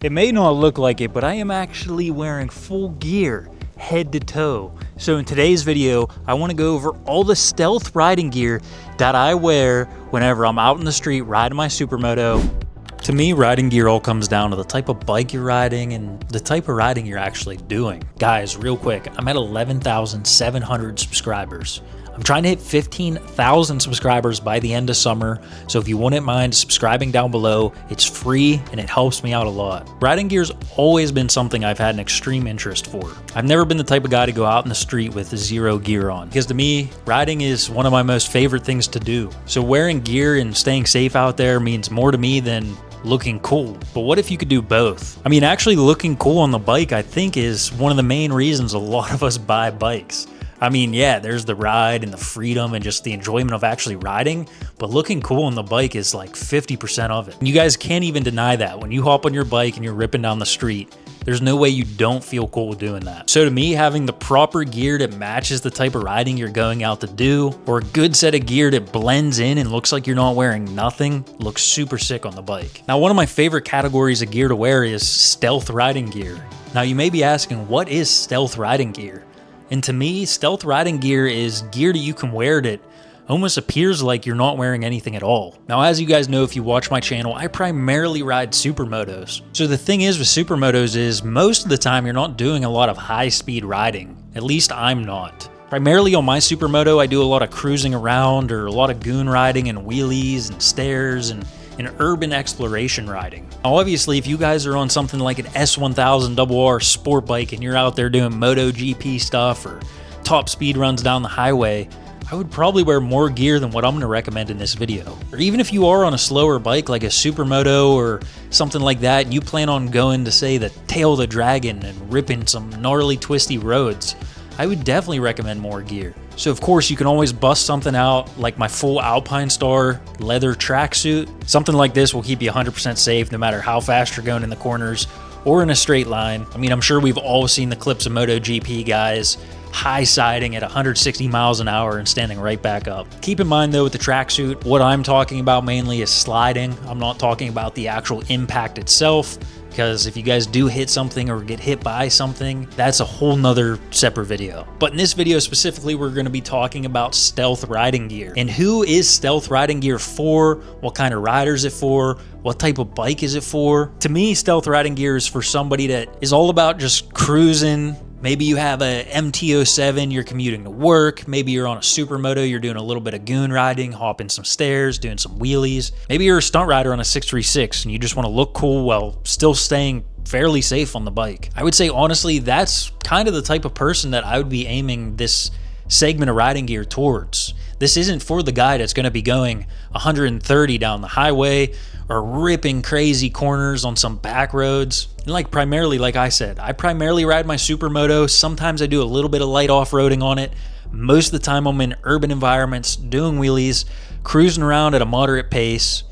It may not look like it, but I am actually wearing full gear, head to toe. So in today's video, I want to go over all the stealth riding gear that I wear whenever I'm out in the street riding my supermoto. To me, riding gear all comes down to the type of bike you're riding and the type of riding you're actually doing. Guys, real quick, I'm at 11,700 subscribers. I'm trying to hit 15,000 subscribers by the end of summer, so if you wouldn't mind subscribing down below, it's free and it helps me out a lot. Riding gear's always been something I've had an extreme interest for. I've never been the type of guy to go out in the street with zero gear on, because to me, riding is one of my most favorite things to do. So wearing gear and staying safe out there means more to me than looking cool. But what if you could do both? I mean, actually looking cool on the bike, I think, is one of the main reasons a lot of us buy bikes. I mean, yeah, there's the ride and the freedom and just the enjoyment of actually riding, but looking cool on the bike is like 50% of it. And you guys can't even deny that. When you hop on your bike and you're ripping down the street, there's no way you don't feel cool doing that. So to me, having the proper gear that matches the type of riding you're going out to do, or a good set of gear that blends in and looks like you're not wearing nothing, looks super sick on the bike. Now, one of my favorite categories of gear to wear is stealth riding gear. Now, you may be asking, what is stealth riding gear? And to me, stealth riding gear is gear that you can wear that almost appears like you're not wearing anything at all. Now, as you guys know, if you watch my channel, I primarily ride supermotos. So the thing is with supermotos is most of the time you're not doing a lot of high speed riding. At least I'm not. Primarily on my supermoto, I do a lot of cruising around or a lot of goon riding and wheelies and stairs and urban exploration riding. Now, obviously, if you guys are on something like an S1000RR sport bike and you're out there doing MotoGP stuff or top speed runs down the highway, I would probably wear more gear than what I'm going to recommend in this video. Or even if you are on a slower bike like a supermoto or something like that, and you plan on going to, say, the Tail of the Dragon and ripping some gnarly twisty roads, I would definitely recommend more gear. So of course you can always bust something out like my full Alpine Star leather tracksuit. Something like this will keep you 100% safe no matter how fast you're going in the corners or in a straight line. I mean, I'm sure we've all seen the clips of MotoGP guys high siding at 160 miles an hour and standing right back up. Keep in mind though, with the tracksuit, what I'm talking about mainly is sliding. I'm not talking about the actual impact itself, because if you guys do hit something or get hit by something, that's a whole nother separate video. But in this video specifically, we're going to be talking about stealth riding gear. And who is stealth riding gear for? What kind of rider is it for? What type of bike is it for? To me, stealth riding gear is for somebody that is all about just cruising. Maybe you have a MT-07, you're commuting to work. Maybe you're on a supermoto, you're doing a little bit of goon riding, hopping some stairs, doing some wheelies. Maybe you're a stunt rider on a 636 and you just want to look cool while still staying fairly safe on the bike. I would say, honestly, that's kind of the type of person that I would be aiming this segment of riding gear towards. This isn't for the guy that's going to be going 130 down the highway or ripping crazy corners on some back roads. And primarily, like I said, I primarily ride my supermoto. Sometimes I do a little bit of light off-roading on it. Most of the time I'm in urban environments, doing wheelies, cruising around at a moderate pace.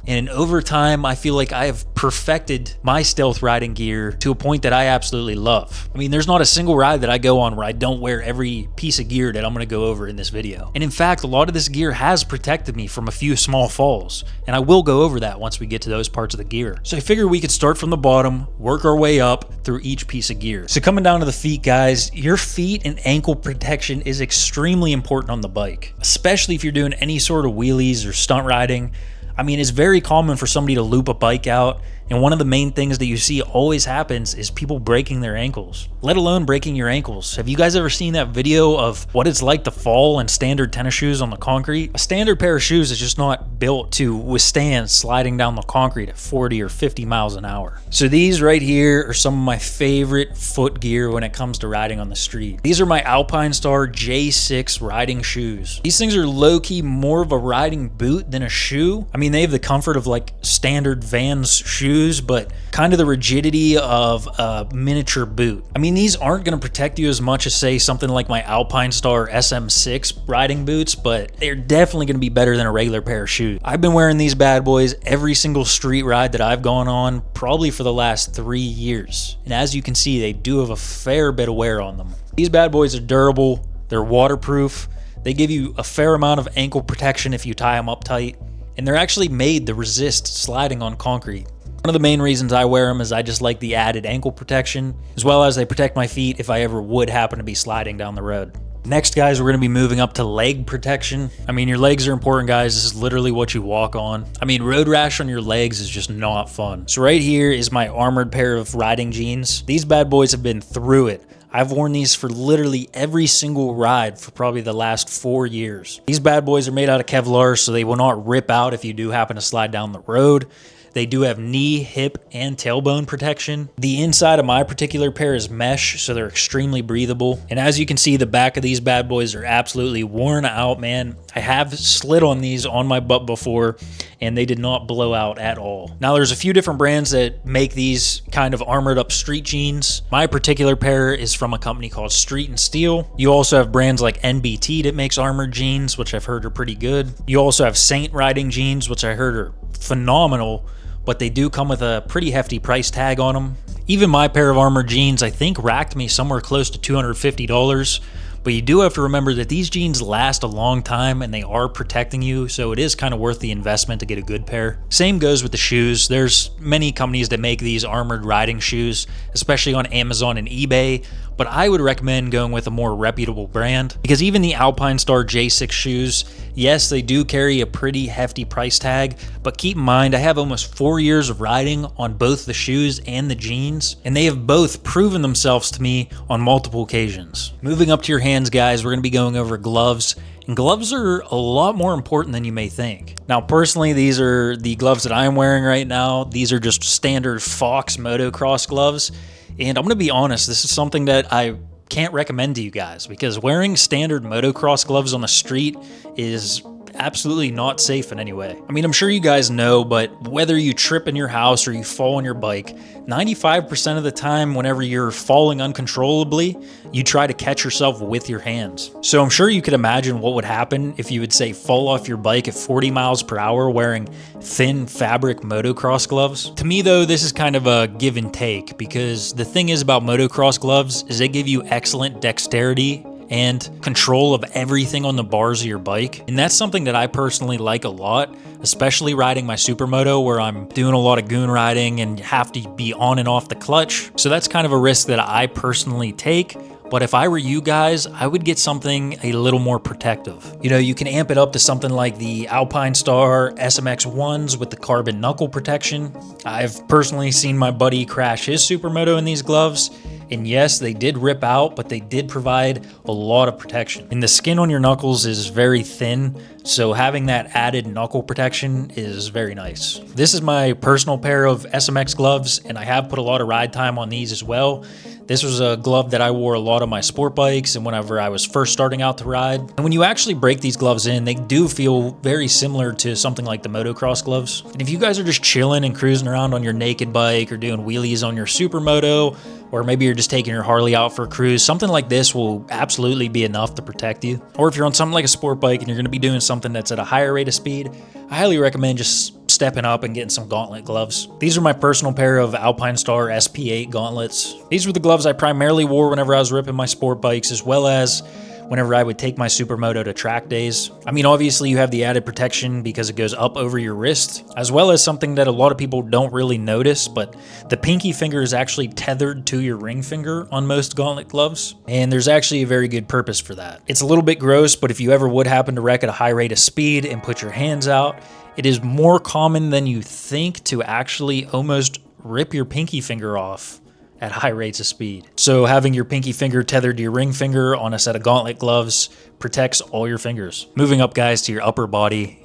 And over time, I feel like I have perfected my stealth riding gear to a point that I absolutely love. I mean, there's not a single ride that I go on where I don't wear every piece of gear that I'm going to go over in this video. And in fact, a lot of this gear has protected me from a few small falls. And I will go over that once we get to those parts of the gear. So I figured we could start from the bottom, work our way up through each piece of gear. So coming down to the feet, guys, your feet and ankle protection is extremely important on the bike, especially if you're doing any sort of wheelies or stunt riding. I mean, it's very common for somebody to loop a bike out, and one of the main things that you see always happens is people breaking their ankles, let alone breaking your ankles. Have you guys ever seen that video of what it's like to fall in standard tennis shoes on the concrete? A standard pair of shoes is just not built to withstand sliding down the concrete at 40 or 50 miles an hour. So these right here are some of my favorite foot gear when it comes to riding on the street. These are my Alpine Star J6 riding shoes. These things are low-key more of a riding boot than a shoe. I mean, they have the comfort of like standard Vans shoes, but kind of the rigidity of a miniature boot. I mean, these aren't going to protect you as much as, say, something like my Alpine Star SM6 riding boots, but they're definitely going to be better than a regular pair of shoes. I've been wearing these bad boys every single street ride that I've gone on, probably for the last 3 years. And as you can see, they do have a fair bit of wear on them. These bad boys are durable, they're waterproof, they give you a fair amount of ankle protection if you tie them up tight, and they're actually made to resist sliding on concrete. One of the main reasons I wear them is I just like the added ankle protection, as well as they protect my feet if I ever would happen to be sliding down the road. Next, guys, we're going to be moving up to leg protection. I mean, your legs are important, guys. This is literally what you walk on. I mean, road rash on your legs is just not fun. So right here is my armored pair of riding jeans. These bad boys have been through it. I've worn these for literally every single ride for probably the last 4 years. These bad boys are made out of Kevlar, so they will not rip out if you do happen to slide down the road. They do have knee, hip, and tailbone protection. The inside of my particular pair is mesh, so they're extremely breathable. And as you can see, the back of these bad boys are absolutely worn out, man. I have slid on these on my butt before, and they did not blow out at all. Now, there's a few different brands that make these kind of armored up street jeans. My particular pair is from a company called Street and Steel. You also have brands like NBT that makes armored jeans, which I've heard are pretty good. You also have Saint riding jeans, which I heard are phenomenal, but they do come with a pretty hefty price tag on them. Even my pair of armored jeans, I think, racked me somewhere close to $250. But you do have to remember that these jeans last a long time and they are protecting you, so it is kind of worth the investment to get a good pair. Same goes with the shoes. There's many companies that make these armored riding shoes, especially on Amazon and eBay, but I would recommend going with a more reputable brand, because even the Alpinestars J6 shoes, yes, they do carry a pretty hefty price tag, but keep in mind I have almost 4 years of riding on both the shoes and the jeans, and they have both proven themselves to me on multiple occasions. Moving up to your hands, guys, we're going to be going over gloves. And gloves are a lot more important than you may think. Now, personally, these are the gloves that I'm wearing right now. These are just standard Fox motocross gloves. And I'm going to be honest, this is something that I can't recommend to you guys, because wearing standard motocross gloves on the street is absolutely not safe in any way. I mean, I'm sure you guys know, but whether you trip in your house or you fall on your bike, 95% of the time whenever you're falling uncontrollably, you try to catch yourself with your hands. So I'm sure you could imagine what would happen if you would, say, fall off your bike at 40 miles per hour wearing thin fabric motocross gloves. To me, though, this is kind of a give and take, because the thing is about motocross gloves is they give you excellent dexterity and control of everything on the bars of your bike. And that's something that I personally like a lot, especially riding my supermoto where I'm doing a lot of goon riding and have to be on and off the clutch. So that's kind of a risk that I personally take. But if I were you guys, I would get something a little more protective. You know, you can amp it up to something like the Alpinestars SMX1s with the carbon knuckle protection. I've personally seen my buddy crash his supermoto in these gloves. And yes, they did rip out, but they did provide a lot of protection. And the skin on your knuckles is very thin, so having that added knuckle protection is very nice. This is my personal pair of SMX gloves, and I have put a lot of ride time on these as well. This was a glove that I wore a lot on my sport bikes and whenever I was first starting out to ride. And when you actually break these gloves in, they do feel very similar to something like the motocross gloves. And if you guys are just chilling and cruising around on your naked bike or doing wheelies on your supermoto, or maybe you're just taking your Harley out for a cruise, something like this will absolutely be enough to protect you. Or if you're on something like a sport bike and you're going to be doing something that's at a higher rate of speed, I highly recommend just stepping up and getting some gauntlet gloves. These are my personal pair of Alpinestars SP8 gauntlets. These were the gloves I primarily wore whenever I was ripping my sport bikes, as well as whenever I would take my supermoto to track days. I mean, obviously you have the added protection because it goes up over your wrist, as well as something that a lot of people don't really notice, but the pinky finger is actually tethered to your ring finger on most gauntlet gloves, and there's actually a very good purpose for that. It's a little bit gross, but if you ever would happen to wreck at a high rate of speed and put your hands out, it is more common than you think to actually almost rip your pinky finger off at high rates of speed. So having your pinky finger tethered to your ring finger on a set of gauntlet gloves protects all your fingers. Moving up, guys, to your upper body,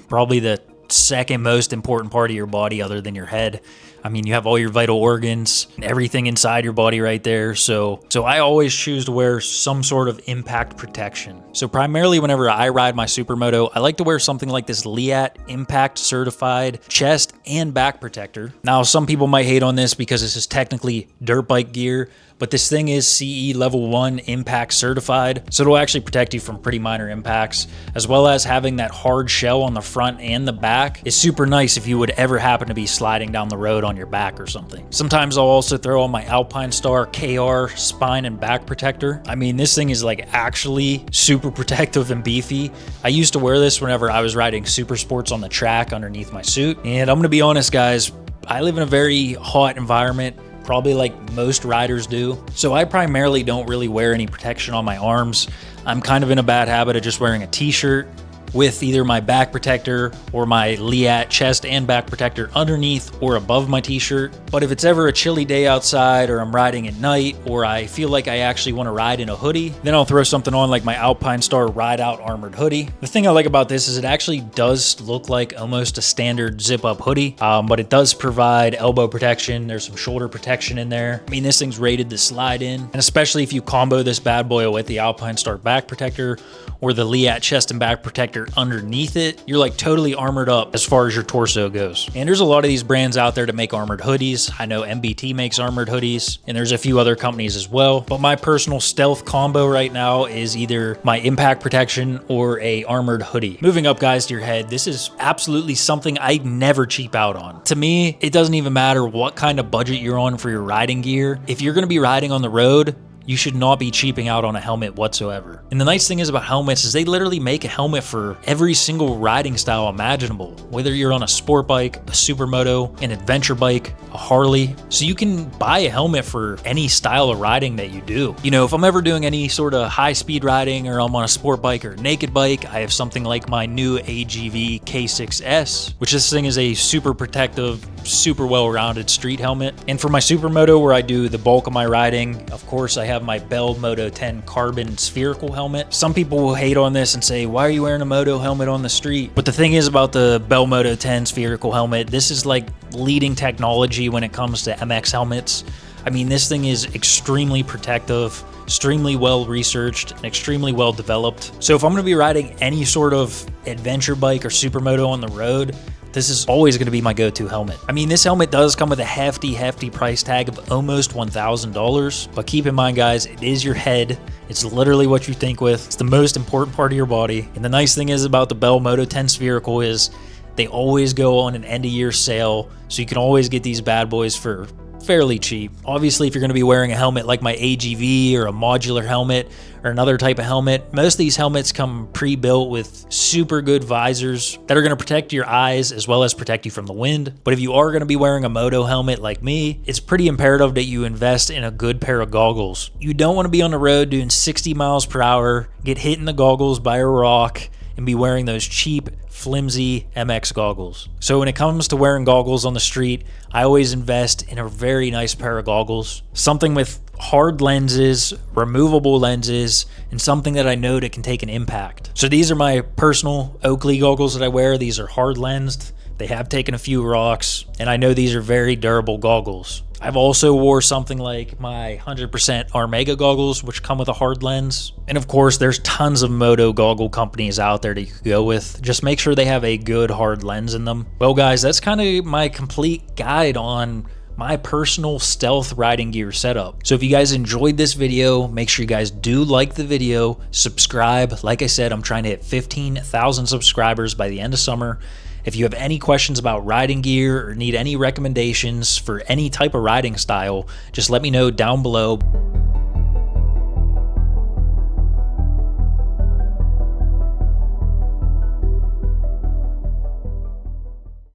probably the second most important part of your body other than your head. I mean, you have all your vital organs and everything inside your body right there. So I always choose to wear some sort of impact protection. So primarily whenever I ride my supermoto, I like to wear something like this Liat Impact Certified chest and back protector. Now, some people might hate on this because this is technically dirt bike gear, but this thing is CE level 1 impact certified, so it'll actually protect you from pretty minor impacts, as well as having that hard shell on the front and the back is super nice if you would ever happen to be sliding down the road on on your back or something. Sometimes I'll also throw on my Alpine Star KR spine and back protector. I mean, this thing is like actually super protective and beefy. I used to wear this whenever I was riding super sports on the track underneath my suit. And I'm gonna be honest, guys, I live in a very hot environment, probably like most riders do. So I primarily don't really wear any protection on my arms. I'm kind of in a bad habit of just wearing a t-shirt with either my back protector or my Leat chest and back protector underneath or above my t-shirt. But if it's ever a chilly day outside, or I'm riding at night, or I feel like I actually want to ride in a hoodie, then I'll throw something on like my Alpine Star Ride Out Armored Hoodie. The thing I like about this is it actually does look like almost a standard zip up hoodie, but it does provide elbow protection. There's some shoulder protection in there. I mean, this thing's rated to slide in, and especially if you combo this bad boy with the Alpine Star back protector or the Leat chest and back protector underneath it, you're like totally armored up as far as your torso goes. And there's a lot of these brands out there to make armored hoodies. I know MBT makes armored hoodies, and there's a few other companies as well. But my personal stealth combo right now is either my impact protection or a armored hoodie. Moving up, guys, to your head, this is absolutely something I never cheap out on. To me, it doesn't even matter what kind of budget you're on for your riding gear. If you're gonna be riding on the road, you should not be cheaping out on a helmet whatsoever. And the nice thing is about helmets is they literally make a helmet for every single riding style imaginable. Whether you're on a sport bike, a supermoto, an adventure bike, a Harley. So you can buy a helmet for any style of riding that you do. You know, if I'm ever doing any sort of high speed riding, or I'm on a sport bike or a naked bike, I have something like my new AGV K6S, which this thing is a super protective, super well-rounded street helmet. And for my supermoto, where I do the bulk of my riding, of course I have my Bell Moto 10 carbon spherical helmet. Some people will hate on this and say, why are you wearing a moto helmet on the street? But the thing is about the Bell Moto 10 spherical helmet, this is like leading technology when it comes to MX helmets. I mean, this thing is extremely protective, extremely well researched, and extremely well developed. So if I'm gonna be riding any sort of adventure bike or supermoto on the road, this is always going to be my go-to helmet. I mean, this helmet does come with a hefty price tag of almost $1,000, but keep in mind, guys, it is your head. It's literally what you think with. It's the most important part of your body. And the nice thing is about the Bell Moto 10 spherical is they always go on an end-of-year sale, so you can always get these bad boys for fairly cheap. Obviously, if you're going to be wearing a helmet like my AGV or a modular helmet or another type of helmet, most of these helmets come pre-built with super good visors that are going to protect your eyes as well as protect you from the wind. But if you are going to be wearing a moto helmet like me, it's pretty imperative that you invest in a good pair of goggles. You don't want to be on the road doing 60 miles per hour, get hit in the goggles by a rock, and be wearing those cheap, flimsy MX goggles. So when it comes to wearing goggles on the street, I always invest in a very nice pair of goggles. Something with hard lenses, removable lenses, and something that I know that can take an impact. So these are my personal Oakley goggles that I wear. These are hard lensed. They have taken a few rocks, and I know these are very durable goggles. I've also wore something like my 100% Armega goggles, which come with a hard lens. And of course, there's tons of moto goggle companies out there that you could go with. Just make sure they have a good hard lens in them. Well, guys, that's kind of my complete guide on my personal stealth riding gear setup. So if you guys enjoyed this video, make sure you guys do like the video, subscribe. Like I said, I'm trying to hit 15,000 subscribers by the end of summer. If you have any questions about riding gear or need any recommendations for any type of riding style, just let me know down below.